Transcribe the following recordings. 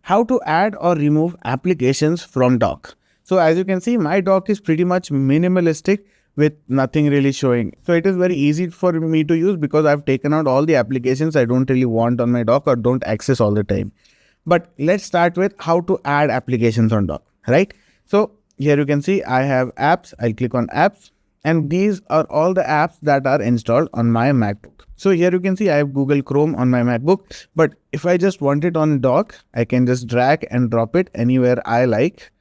how to add or remove applications from dock. So as you can see, my dock is pretty much minimalistic with nothing really showing. So it is very easy for me to use because I've taken out all the applications I don't really want on my dock or don't access all the time. But let's start with how to add applications on dock, right? So here you can see I have apps. I'll click on apps, and these are all the apps that are installed on my MacBook. So here you can see I have Google Chrome on my MacBook, but if I just want it on dock, I can just drag and drop it anywhere I like.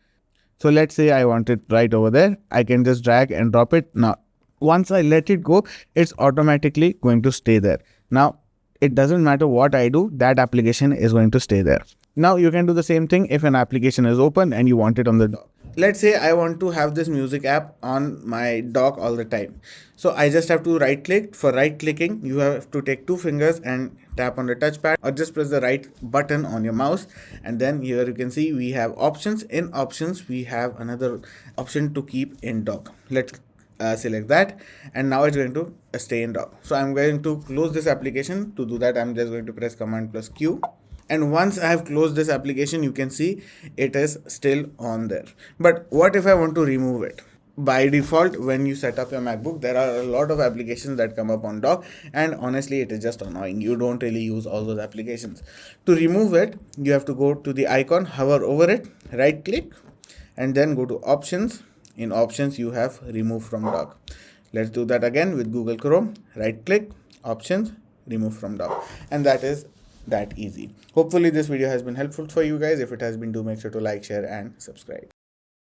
So let's say I want it right over there. I can just drag and drop it. Now, once I let it go, it's automatically going to stay there. Now, it doesn't matter what I do, that application is going to stay there. Now you can do the same thing if an application is open and you want it on the dock. Let's say I want to have this music app on my dock all the time. So I just have to right click. For right clicking, you have to take two fingers and tap on the touchpad, or just press the right button on your mouse. And then here you can see we have options. In options, we have another option to keep in dock. Let's select that, and now it's going to stay in dock. So I'm going to close this application. To do that, I'm just going to press Command plus Q. And once I have closed this application, you can see it is still on there. But what if I want to remove it? By default, when you set up your MacBook, there are a lot of applications that come up on dock, and honestly it is just annoying. You don't really use all those applications. To remove it, you have to go to the icon, hover over it, right click, and then go to options. In options, you have remove from dock. Let's do that again with Google Chrome. Right click, options, remove from dock, and that is that easy. Hopefully this video has been helpful for you guys. If it has been, do make sure to like, share and subscribe.